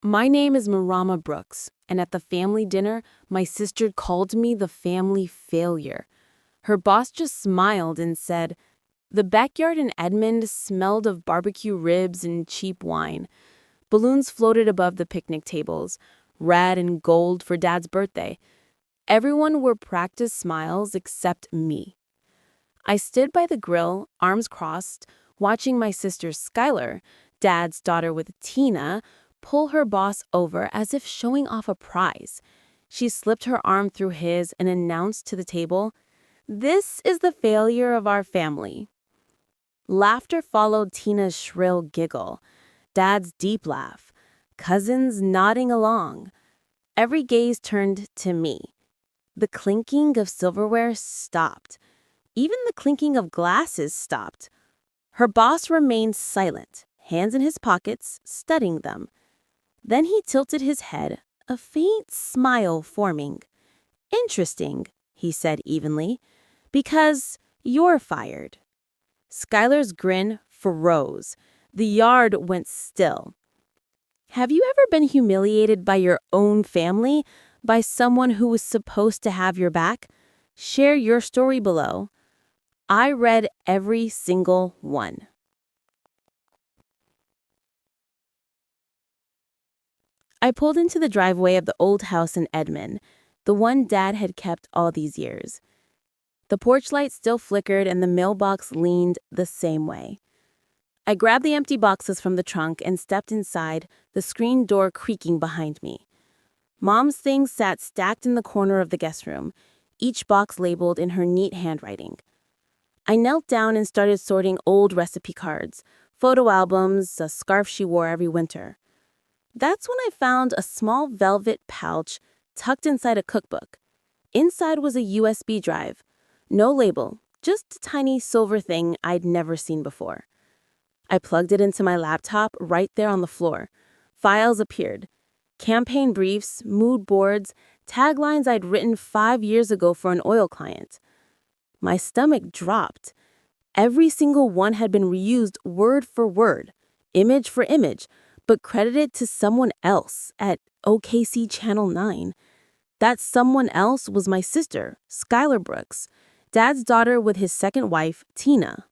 My name is Mariama Brooks, and at the family dinner, my sister called me the family failure. Her boss just smiled and said, "The backyard in Edmond smelled of barbecue ribs and cheap wine." Balloons floated above the picnic tables, red and gold for Dad's birthday. Everyone wore practiced smiles except me. I stood by the grill, arms crossed, watching my sister Skyler, Dad's daughter with Tina, pull her boss over as if showing off a prize. She slipped her arm through his and announced to the table, "This is the failure of our family." Laughter followed Tina's shrill giggle, Dad's deep laugh, cousins nodding along. Every gaze turned to me. The clinking of silverware stopped. Even the clinking of glasses stopped. Her boss remained silent, hands in his pockets, studying them. Then he tilted his head, a faint smile forming. "Interesting," he said evenly, "because you're fired." Skylar's grin froze. The yard went still. Have you ever been humiliated by your own family, by someone who was supposed to have your back? Share your story below. I read every single one. I pulled into the driveway of the old house in Edmond, the one Dad had kept all these years. The porch light still flickered and the mailbox leaned the same way. I grabbed the empty boxes from the trunk and stepped inside, the screen door creaking behind me. Mom's things sat stacked in the corner of the guest room, each box labeled in her neat handwriting. I knelt down and started sorting old recipe cards, photo albums, a scarf she wore every winter. That's when I found a small velvet pouch tucked inside a cookbook. Inside was a USB drive. No label, just a tiny silver thing I'd never seen before. I plugged it into my laptop right there on the floor. Files appeared. Campaign briefs, mood boards, taglines I'd written 5 years ago for an oil client. My stomach dropped. Every single one had been reused word for word, image for image, but credited to someone else at OKC Channel 9. That someone else was my sister, Skyler Brooks, Dad's daughter with his second wife, Tina.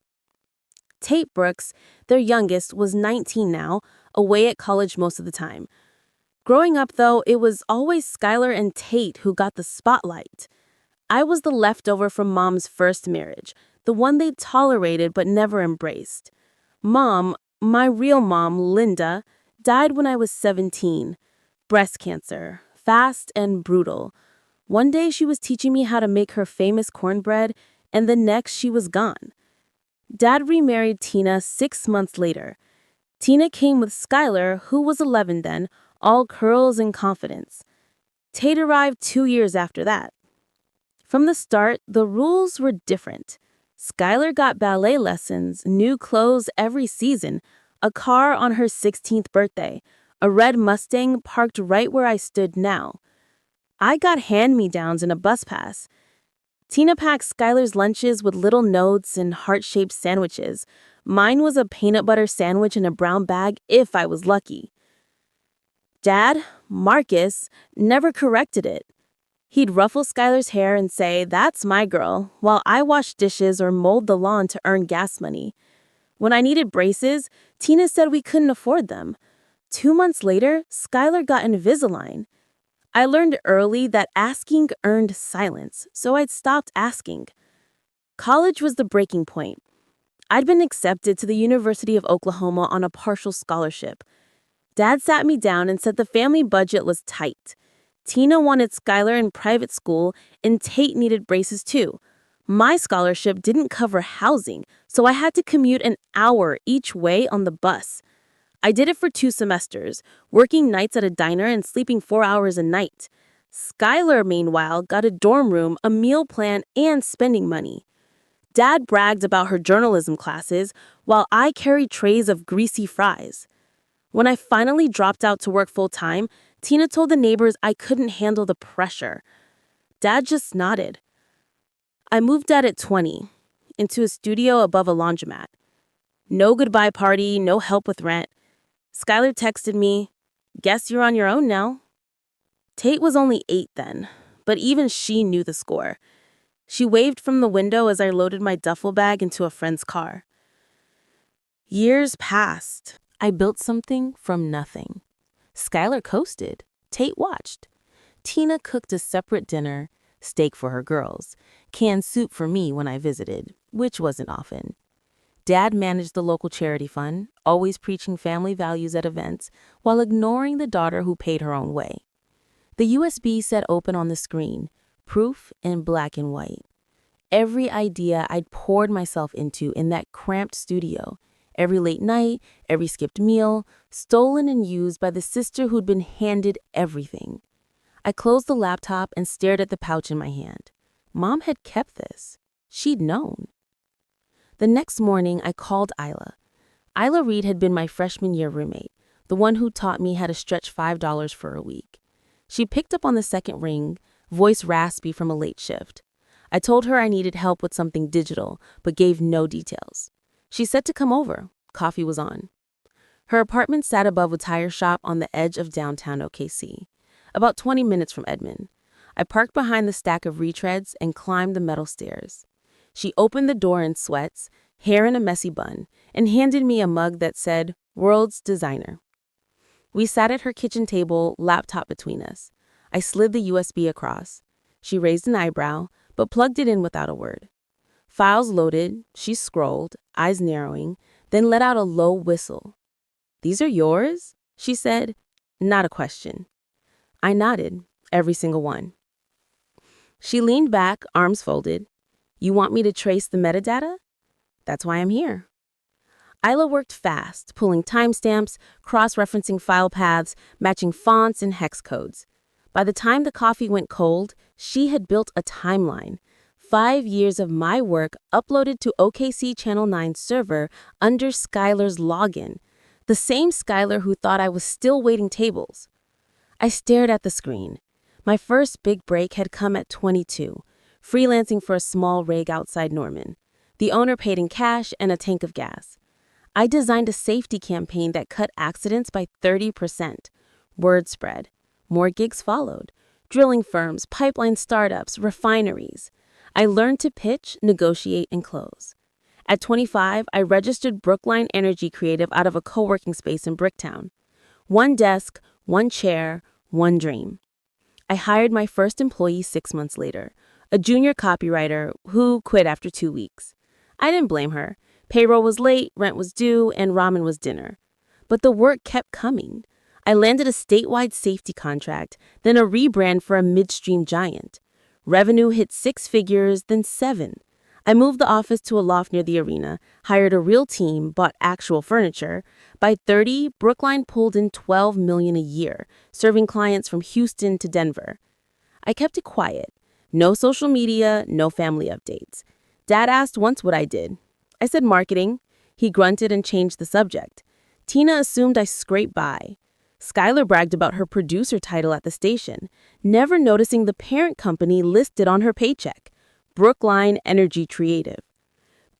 Tate Brooks, their youngest, was 19 now, away at college most of the time. Growing up, though, it was always Skyler and Tate who got the spotlight. I was the leftover from Mom's first marriage, the one they tolerated but never embraced. Mom, my real mom, Linda, died when I was 17. Breast cancer, fast and brutal. One day she was teaching me how to make her famous cornbread, and the next she was gone. Dad remarried Tina 6 months later. Tina came with Skyler, who was 11 then, all curls and confidence. Tate arrived 2 years after that. From the start, the rules were different. Skyler got ballet lessons, new clothes every season, a car on her 16th birthday, a red Mustang parked right where I stood now. I got hand-me-downs and a bus pass. Tina packed Skyler's lunches with little notes and heart-shaped sandwiches. Mine was a peanut butter sandwich in a brown bag if I was lucky. Dad, Marcus, never corrected it. He'd ruffle Skyler's hair and say, "That's my girl," while I washed dishes or mowed the lawn to earn gas money. When I needed braces, Tina said we couldn't afford them. 2 months later, Skyler got Invisalign. I learned early that asking earned silence, so I'd stopped asking. College was the breaking point. I'd been accepted to the University of Oklahoma on a partial scholarship. Dad sat me down and said the family budget was tight. Tina wanted Skyler in private school, and Tate needed braces too. My scholarship didn't cover housing, so I had to commute an hour each way on the bus. I did it for 2 semesters, working nights at a diner and sleeping 4 hours a night. Skyler, meanwhile, got a dorm room, a meal plan, and spending money. Dad bragged about her journalism classes, while I carried trays of greasy fries. When I finally dropped out to work full-time, Tina told the neighbors I couldn't handle the pressure. Dad just nodded. I moved out at 20, into a studio above a laundromat. No goodbye party, no help with rent. Skyler texted me, Guess you're on your own now. Tate was only 8 then, but even she knew the score. She waved from the window as I loaded my duffel bag into a friend's car. Years passed. I built something from nothing. Skyler coasted. Tate watched. Tina cooked a separate dinner, steak for her girls, canned soup for me when I visited, which wasn't often. Dad managed the local charity fund, always preaching family values at events, while ignoring the daughter who paid her own way. The USB sat open on the screen, proof in black and white. Every idea I'd poured myself into in that cramped studio, every late night, every skipped meal, stolen and used by the sister who'd been handed everything. I closed the laptop and stared at the pouch in my hand. Mom had kept this. She'd known. The next morning, I called Isla. Isla Reed had been my freshman year roommate, the one who taught me how to stretch $5 for a week. She picked up on the second ring, voice raspy from a late shift. I told her I needed help with something digital, but gave no details. She said to come over. Coffee was on. Her apartment sat above a tire shop on the edge of downtown OKC, about 20 minutes from Edmond. I parked behind the stack of retreads and climbed the metal stairs. She opened the door in sweats, hair in a messy bun, and handed me a mug that said, "World's Designer." We sat at her kitchen table, laptop between us. I slid the USB across. She raised an eyebrow, but plugged it in without a word. Files loaded, she scrolled, eyes narrowing, then let out a low whistle. "These are yours?" she said, not a question. I nodded, every single one. She leaned back, arms folded. "You want me to trace the metadata? That's why I'm here." Isla worked fast, pulling timestamps, cross-referencing file paths, matching fonts and hex codes. By the time the coffee went cold, she had built a timeline. 5 years of my work uploaded to OKC Channel 9's server under Skyler's login, the same Skyler who thought I was still waiting tables. I stared at the screen. My first big break had come at 22, freelancing for a small rig outside Norman. The owner paid in cash and a tank of gas. I designed a safety campaign that cut accidents by 30%. Word spread. More gigs followed. Drilling firms, pipeline startups, refineries. I learned to pitch, negotiate, and close. At 25, I registered Brookline Energy Creative out of a co-working space in Bricktown. 1 desk, 1 chair, 1 dream. I hired my first employee 6 months later, a junior copywriter who quit after 2 weeks. I didn't blame her. Payroll was late, rent was due, and ramen was dinner. But the work kept coming. I landed a statewide safety contract, then a rebrand for a midstream giant. Revenue hit 6 figures, then 7. I moved the office to a loft near the arena, hired a real team, bought actual furniture. By 30, Brookline pulled in $12 million a year, serving clients from Houston to Denver. I kept it quiet. No social media, no family updates. Dad asked once what I did. I said marketing. He grunted and changed the subject. Tina assumed I scraped by. Skyler bragged about her producer title at the station, never noticing the parent company listed on her paycheck, Brookline Energy Creative.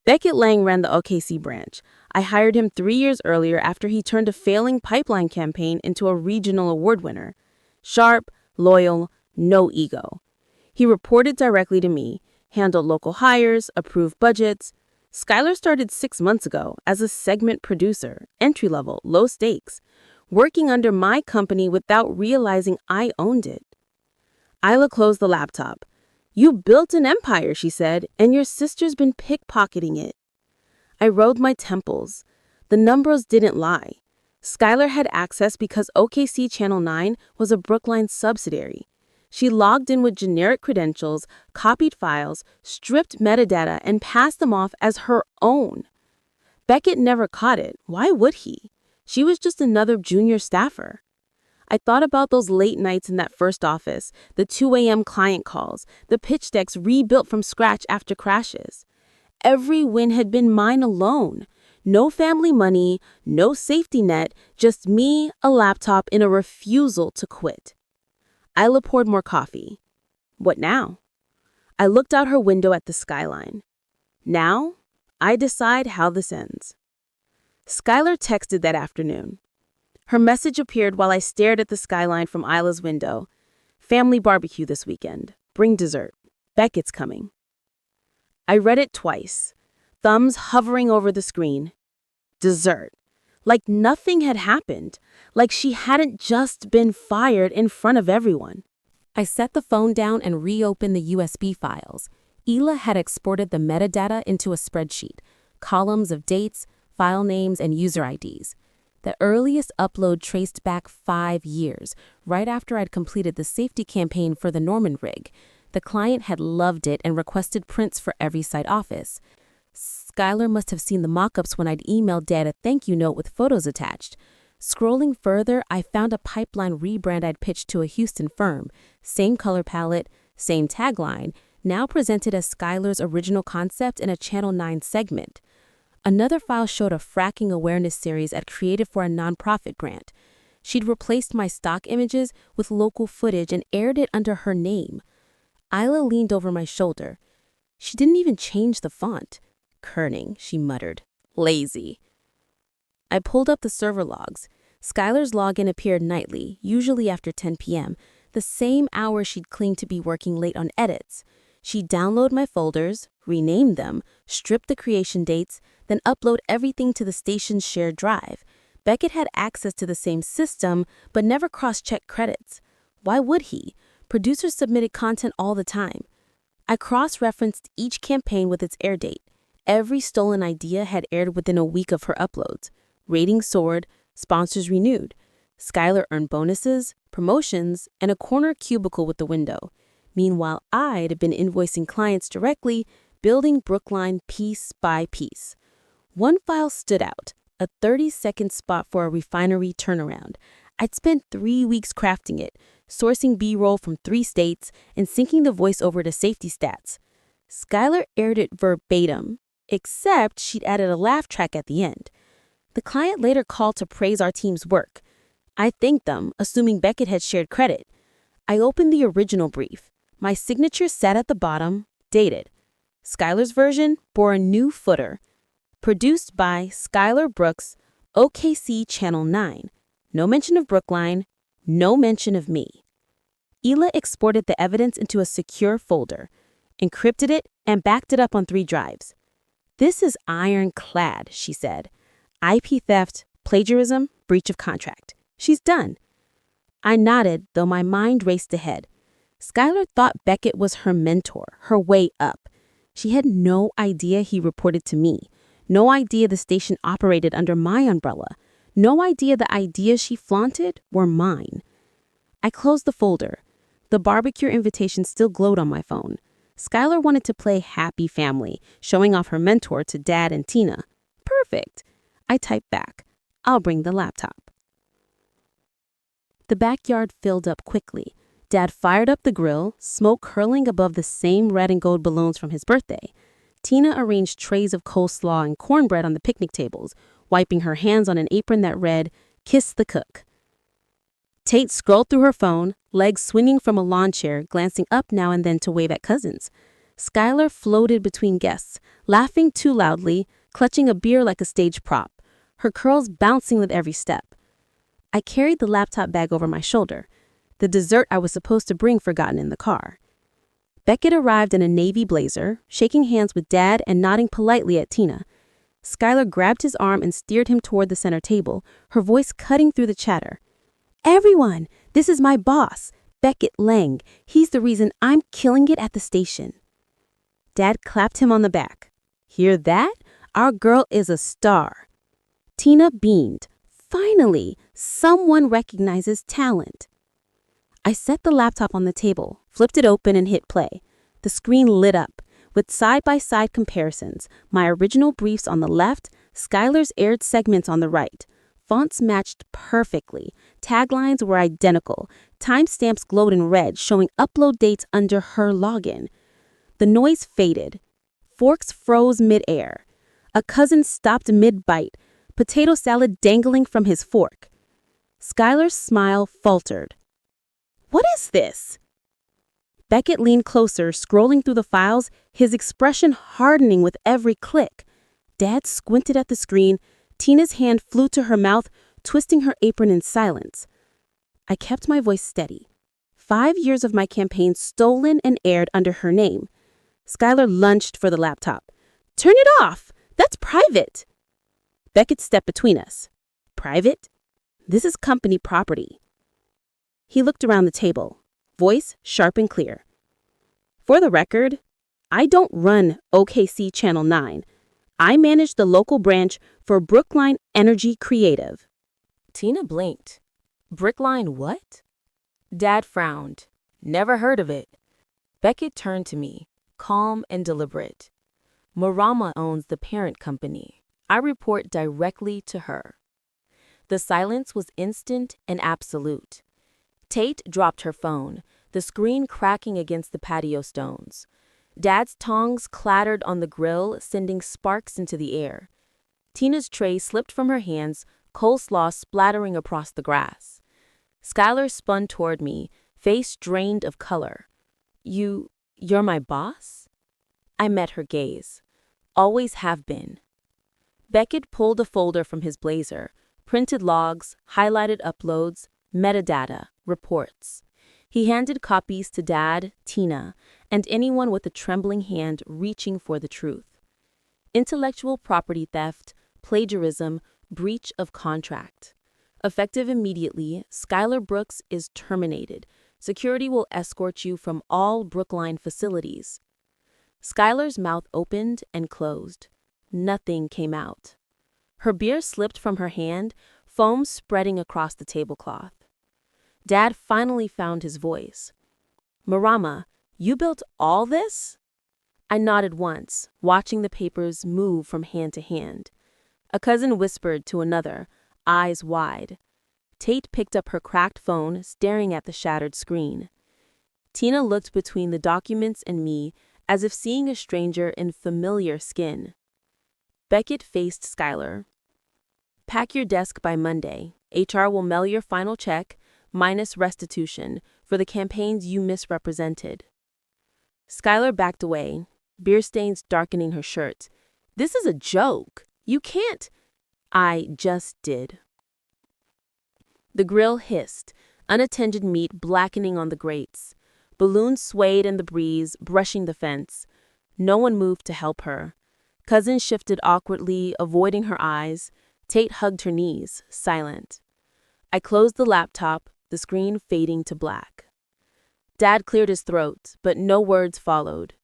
Beckett Lang ran the OKC branch. I hired him 3 years earlier after he turned a failing pipeline campaign into a regional award winner. Sharp, loyal, no ego. He reported directly to me, handled local hires, approved budgets. Skyler started 6 months ago as a segment producer, entry-level, low stakes, working under my company without realizing I owned it. Isla closed the laptop. "You built an empire," she said, "and your sister's been pickpocketing it." I rode my temples. The numbers didn't lie. Skyler had access because OKC Channel 9 was a Brookline subsidiary. She logged in with generic credentials, copied files, stripped metadata, and passed them off as her own. Beckett never caught it. Why would he? She was just another junior staffer. I thought about those late nights in that first office, the 2 a.m. client calls, the pitch decks rebuilt from scratch after crashes. Every win had been mine alone. No family money, no safety net, just me, a laptop, and a refusal to quit. Isla poured more coffee. What now? I looked out her window at the skyline. Now, I decide how this ends. Skyler texted that afternoon. Her message appeared while I stared at the skyline from Isla's window. Family barbecue this weekend. Bring dessert. Beckett's coming. I read it twice, thumbs hovering over the screen. Dessert. Like nothing had happened. Like she hadn't just been fired in front of everyone. I set the phone down and reopened the USB files. Ela had exported the metadata into a spreadsheet, columns of dates, file names, and user IDs. The earliest upload traced back 5 years, right after I'd completed the safety campaign for the Norman rig. The client had loved it and requested prints for every site office. Skyler must have seen the mock-ups when I'd emailed Dad a thank you note with photos attached. Scrolling further, I found a pipeline rebrand I'd pitched to a Houston firm. Same color palette, same tagline, now presented as Skyler's original concept in a Channel 9 segment. Another file showed a fracking awareness series I'd created for a nonprofit grant. She'd replaced my stock images with local footage and aired it under her name. Isla leaned over my shoulder. She didn't even change the font. Kerning, she muttered. Lazy. I pulled up the server logs. Skyler's login appeared nightly, usually after 10 p.m., the same hour she'd claimed to be working late on edits. She'd download my folders, rename them, strip the creation dates, then upload everything to the station's shared drive. Beckett had access to the same system, but never cross-checked credits. Why would he? Producers submitted content all the time. I cross-referenced each campaign with its air date. Every stolen idea had aired within a week of her uploads. Ratings soared, sponsors renewed. Skyler earned bonuses, promotions, and a corner cubicle with the window. Meanwhile, I'd been invoicing clients directly, building Brookline piece by piece. One file stood out, a 30-second spot for a refinery turnaround. I'd spent 3 weeks crafting it, sourcing B-roll from 3 states, and syncing the voiceover to safety stats. Skyler aired it verbatim, except she'd added a laugh track at the end. The client later called to praise our team's work. I thanked them, assuming Beckett had shared credit. I opened the original brief. My signature sat at the bottom, dated. Skyler's version bore a new footer. Produced by Skyler Brooks, OKC Channel 9. No mention of Brookline, no mention of me. Ela exported the evidence into a secure folder, encrypted it, and backed it up on 3 drives. This is ironclad, she said. IP theft, plagiarism, breach of contract. She's done. I nodded, though my mind raced ahead. Skyler thought Beckett was her mentor, her way up. She had no idea he reported to me. No idea the station operated under my umbrella. No idea the ideas she flaunted were mine. I closed the folder. The barbecue invitation still glowed on my phone. Skyler wanted to play happy family, showing off her mentor to Dad and Tina. Perfect. I typed back, I'll bring the laptop. The backyard filled up quickly. Dad fired up the grill, smoke curling above the same red and gold balloons from his birthday. Tina arranged trays of coleslaw and cornbread on the picnic tables, wiping her hands on an apron that read, "Kiss the cook." Tate scrolled through her phone, legs swinging from a lawn chair, glancing up now and then to wave at cousins. Skyler floated between guests, laughing too loudly, clutching a beer like a stage prop, her curls bouncing with every step. I carried the laptop bag over my shoulder, the dessert I was supposed to bring forgotten in the car. Beckett arrived in a navy blazer, shaking hands with Dad and nodding politely at Tina. Skyler grabbed his arm and steered him toward the center table, her voice cutting through the chatter. "Everyone, this is my boss, Beckett Lang. He's the reason I'm killing it at the station." Dad clapped him on the back. "Hear that? Our girl is a star." Tina beamed. Finally, someone recognizes talent. I set the laptop on the table, flipped it open, and hit play. The screen lit up, with side-by-side comparisons, my original briefs on the left, Skyler's aired segments on the right. Fonts matched perfectly. Taglines were identical. Timestamps glowed in red, showing upload dates under her login. The noise faded. Forks froze mid-air. A cousin stopped mid-bite, potato salad dangling from his fork. Skyler's smile faltered. "What is this?" Beckett leaned closer, scrolling through the files, his expression hardening with every click. Dad squinted at the screen. Tina's hand flew to her mouth, twisting her apron in silence. I kept my voice steady. 5 years of my campaign stolen and aired under her name. Skyler lunged for the laptop. "Turn it off! That's private!" Beckett stepped between us. "Private? This is company property." He looked around the table, voice sharp and clear. "For the record, I don't run OKC Channel 9. I manage the local branch for Brookline Energy Creative." Tina blinked. Brookline what? Dad frowned. Never heard of it. Beckett turned to me, calm and deliberate. Mariama owns the parent company. I report directly to her. The silence was instant and absolute. Tate dropped her phone, the screen cracking against the patio stones. Dad's tongs clattered on the grill, sending sparks into the air. Tina's tray slipped from her hands, coleslaw splattering across the grass. Skyler spun toward me, face drained of color. You're my boss?" I met her gaze. "Always have been." Beckett pulled a folder from his blazer, printed logs, highlighted uploads, metadata, reports. He handed copies to Dad, Tina, and anyone with a trembling hand reaching for the truth. Intellectual property theft, plagiarism, breach of contract. Effective immediately, Skyler Brooks is terminated. Security will escort you from all Brookline facilities. Skyler's mouth opened and closed. Nothing came out. Her beer slipped from her hand, foam spreading across the tablecloth. Dad finally found his voice. "Mariama, you built all this?" I nodded once, watching the papers move from hand to hand. A cousin whispered to another, eyes wide. Tate picked up her cracked phone, staring at the shattered screen. Tina looked between the documents and me, as if seeing a stranger in familiar skin. Beckett faced Skyler. "Pack your desk by Monday. HR will mail your final check, minus restitution, for the campaigns you misrepresented." Skyler backed away, beer stains darkening her shirt. "This is a joke. You can't." "I just did." The grill hissed, unattended meat blackening on the grates. Balloons swayed in the breeze, brushing the fence. No one moved to help her. Cousin shifted awkwardly, avoiding her eyes. Tate hugged her knees, silent. I closed the laptop, the screen fading to black. Dad cleared his throat, but no words followed.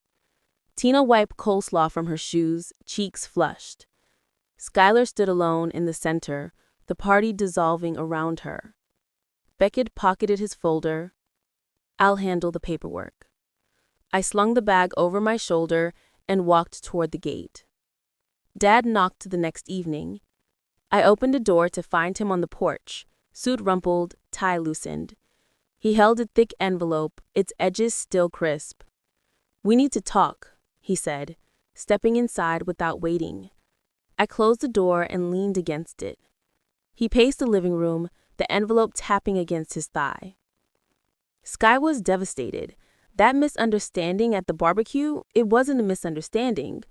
Tina wiped coleslaw from her shoes, cheeks flushed. Skyler stood alone in the center, the party dissolving around her. Beckett pocketed his folder. "I'll handle the paperwork." I slung the bag over my shoulder and walked toward the gate. Dad knocked the next evening. I opened a door to find him on the porch, suit rumpled, tie loosened. He held a thick envelope, its edges still crisp. "We need to talk," he said, stepping inside without waiting. I closed the door and leaned against it. He paced the living room, the envelope tapping against his thigh. Sky was devastated. That misunderstanding at the barbecue, it wasn't a misunderstanding.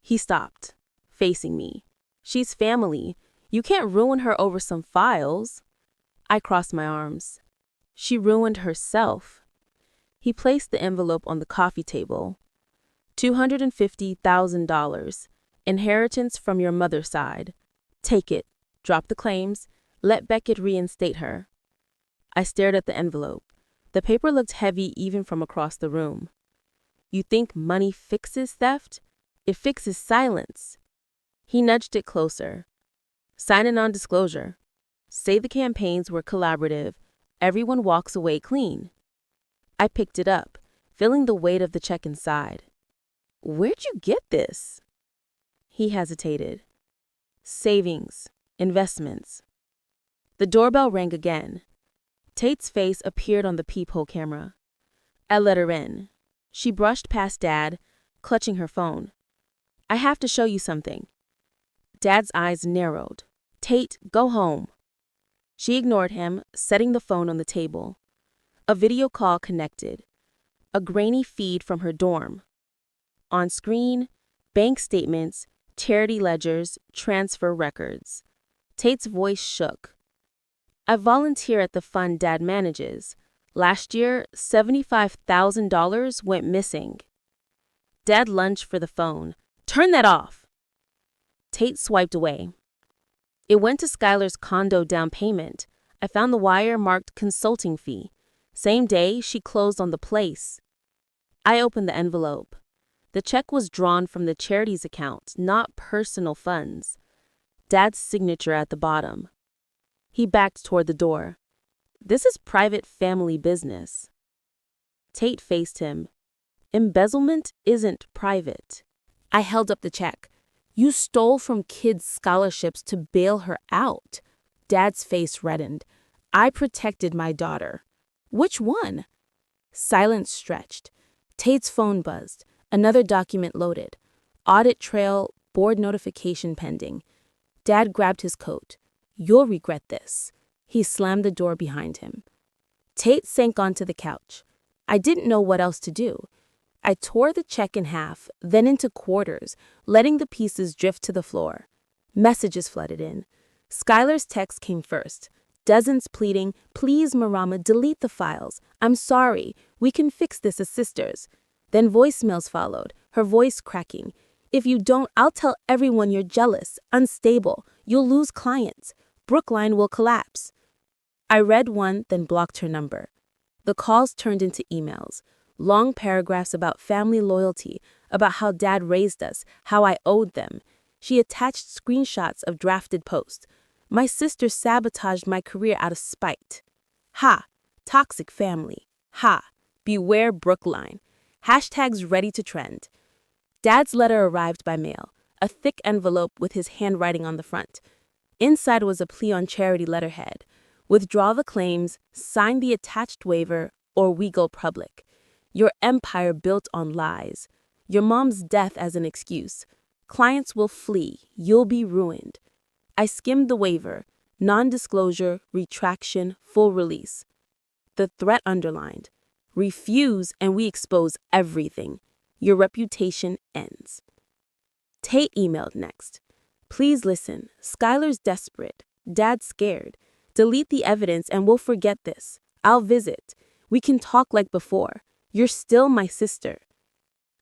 He stopped, facing me. "She's family. You can't ruin her over some files." I crossed my arms. "She ruined herself." He placed the envelope on the coffee table. $250,000. Inheritance from your mother's side. Take it. Drop the claims. Let Beckett reinstate her." I stared at the envelope. The paper looked heavy even from across the room. "You think money fixes theft? It fixes silence." He nudged it closer. "Sign a non-disclosure. Say the campaigns were collaborative. Everyone walks away clean." I picked it up, feeling the weight of the check inside. "Where'd you get this?" He hesitated. "Savings, investments." The doorbell rang again. Tate's face appeared on the peephole camera. I let her in. She brushed past Dad, clutching her phone. "I have to show you something." Dad's eyes narrowed. "Tate, go home." She ignored him, setting the phone on the table. A video call connected. A grainy feed from her dorm. On screen, bank statements, charity ledgers, transfer records. Tate's voice shook. I volunteer at the fund Dad manages. Last year, $75,000 went missing. Dad lunged for the phone. Turn that off! Tate swiped away. It went to Skyler's condo down payment. I found the wire marked consulting fee. Same day, she closed on the place. I opened the envelope. The check was drawn from the charity's account, not personal funds. Dad's signature at the bottom. He backed toward the door. This is private family business. Tate faced him. Embezzlement isn't private. I held up the check. You stole from kids' scholarships to bail her out. Dad's face reddened. I protected my daughter. Which one? Silence stretched. Tate's phone buzzed. Another document loaded. Audit trail, board notification pending. Dad grabbed his coat. You'll regret this. He slammed the door behind him. Tate sank onto the couch. I didn't know what else to do. I tore the check in half, then into quarters, letting the pieces drift to the floor. Messages flooded in. Skyler's text came first. Dozens pleading, please, Mariama, delete the files. I'm sorry. We can fix this as sisters. Then voicemails followed, her voice cracking. If you don't, I'll tell everyone you're jealous, unstable. You'll lose clients. Brookline will collapse. I read one, then blocked her number. The calls turned into emails. Long paragraphs about family loyalty, about how Dad raised us, how I owed them. She attached screenshots of drafted posts. My sister sabotaged my career out of spite. Ha! Toxic family. Ha! Beware Brookline. Hashtags ready to trend. Dad's letter arrived by mail, a thick envelope with his handwriting on the front. Inside was a plea on charity letterhead. Withdraw the claims, sign the attached waiver, or we go public. Your empire built on lies. Your mom's death as an excuse. Clients will flee. You'll be ruined. I skimmed the waiver. Non-disclosure, retraction, full release. The threat underlined. Refuse and we expose everything. Your reputation ends. Tate emailed next. Please listen. Skyler's desperate. Dad's scared. Delete the evidence and we'll forget this. I'll visit. We can talk like before. You're still my sister.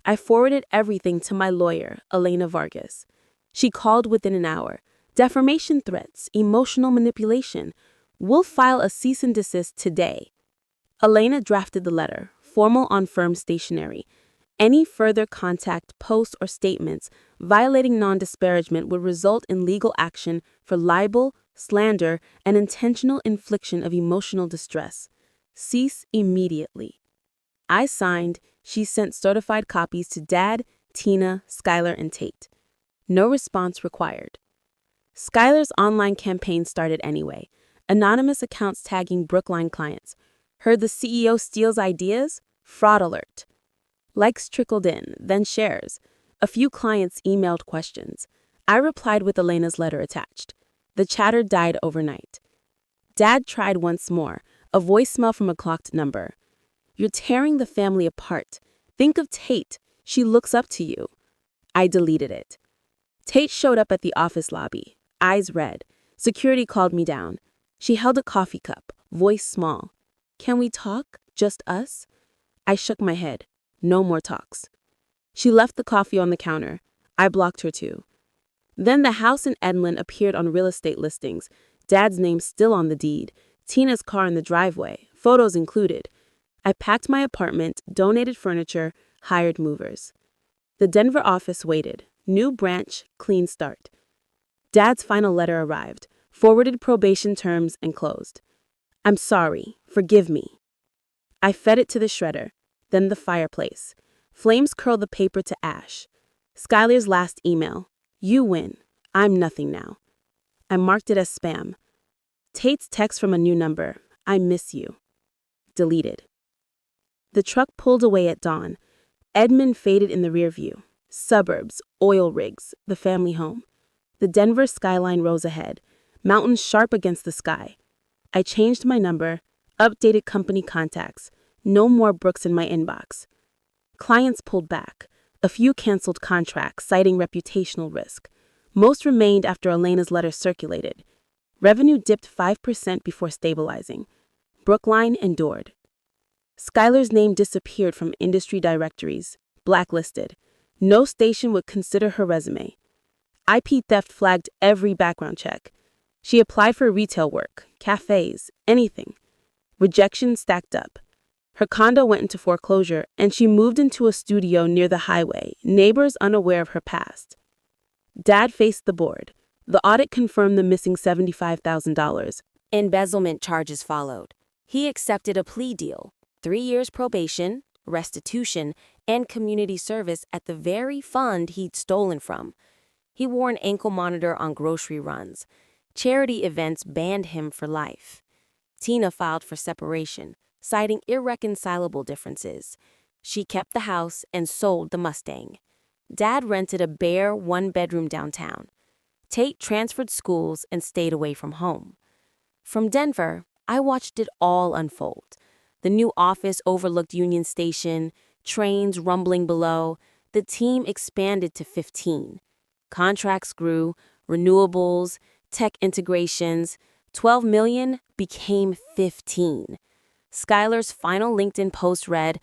I forwarded everything to my lawyer, Elena Vargas. She called within an hour. Defamation threats, emotional manipulation. We'll file a cease and desist today. Elena drafted the letter, formal on firm stationery. Any further contact, posts, or statements violating non-disparagement would result in legal action for libel, slander, and intentional infliction of emotional distress. Cease immediately. I signed. She sent certified copies to Dad, Tina, Skyler, and Tate. No response required. Skyler's online campaign started anyway. Anonymous accounts tagging Brookline clients. Heard the CEO steals ideas? Fraud alert. Likes trickled in, then shares. A few clients emailed questions. I replied with Elena's letter attached. The chatter died overnight. Dad tried once more, a voicemail from a clocked number. You're tearing the family apart. Think of Tate. She looks up to you. I deleted it. Tate showed up at the office lobby, eyes red. Security called me down. She held a coffee cup, voice small. Can we talk? Just us? I shook my head. No more talks. She left the coffee on the counter. I blocked her too. Then the house in Edmond appeared on real estate listings. Dad's name still on the deed. Tina's car in the driveway, photos included. I packed my apartment, donated furniture, hired movers. The Denver office waited. New branch, clean start. Dad's final letter arrived, forwarded probation terms, and closed. I'm sorry. Forgive me. I fed it to the shredder, then the fireplace. Flames curled the paper to ash. Skyler's last email. You win. I'm nothing now. I marked it as spam. Tate's text from a new number. I miss you. Deleted. The truck pulled away at dawn. Edmond faded in the rear view. Suburbs, oil rigs, the family home. The Denver skyline rose ahead, mountains sharp against the sky. I changed my number, updated company contacts. No more Brooks in my inbox. Clients pulled back. A few canceled contracts, citing reputational risk. Most remained after Elena's letter circulated. Revenue dipped 5% before stabilizing. Brookline endured. Skyler's name disappeared from industry directories, blacklisted. No station would consider her resume. IP theft flagged every background check. She applied for retail work, cafes, anything. Rejection stacked up. Her condo went into foreclosure, and she moved into a studio near the highway, neighbors unaware of her past. Dad faced the board. The audit confirmed the missing $75,000. Embezzlement charges followed. He accepted a plea deal, 3 years probation, restitution, and community service at the very fund he'd stolen from. He wore an ankle monitor on grocery runs. Charity events banned him for life. Tina filed for separation, citing irreconcilable differences. She kept the house and sold the Mustang. Dad rented a bare one-bedroom downtown. Tate transferred schools and stayed away from home. From Denver, I watched it all unfold. The new office overlooked Union Station, trains rumbling below. The team expanded to 15. Contracts grew, renewables, tech integrations. 12 million became 15. Skyler's final LinkedIn post read,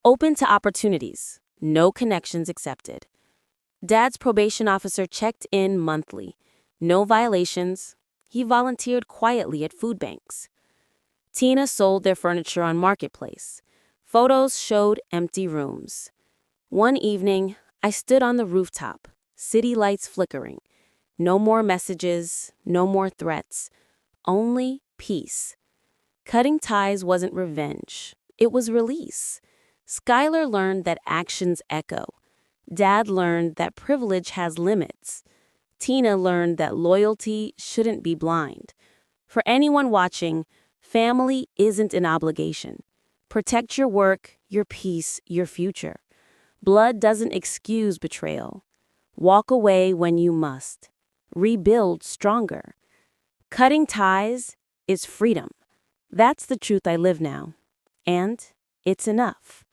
"Open to opportunities, no connections accepted." Dad's probation officer checked in monthly. No violations. He volunteered quietly at food banks. Tina sold their furniture on Marketplace. Photos showed empty rooms. One evening, I stood on the rooftop, city lights flickering. No more messages, no more threats, only peace. Cutting ties wasn't revenge. It was release. Skyler learned that actions echo. Dad learned that privilege has limits. Tina learned that loyalty shouldn't be blind. For anyone watching, family isn't an obligation. Protect your work, your peace, your future. Blood doesn't excuse betrayal. Walk away when you must. Rebuild stronger. Cutting ties is freedom. That's the truth I live now. And it's enough.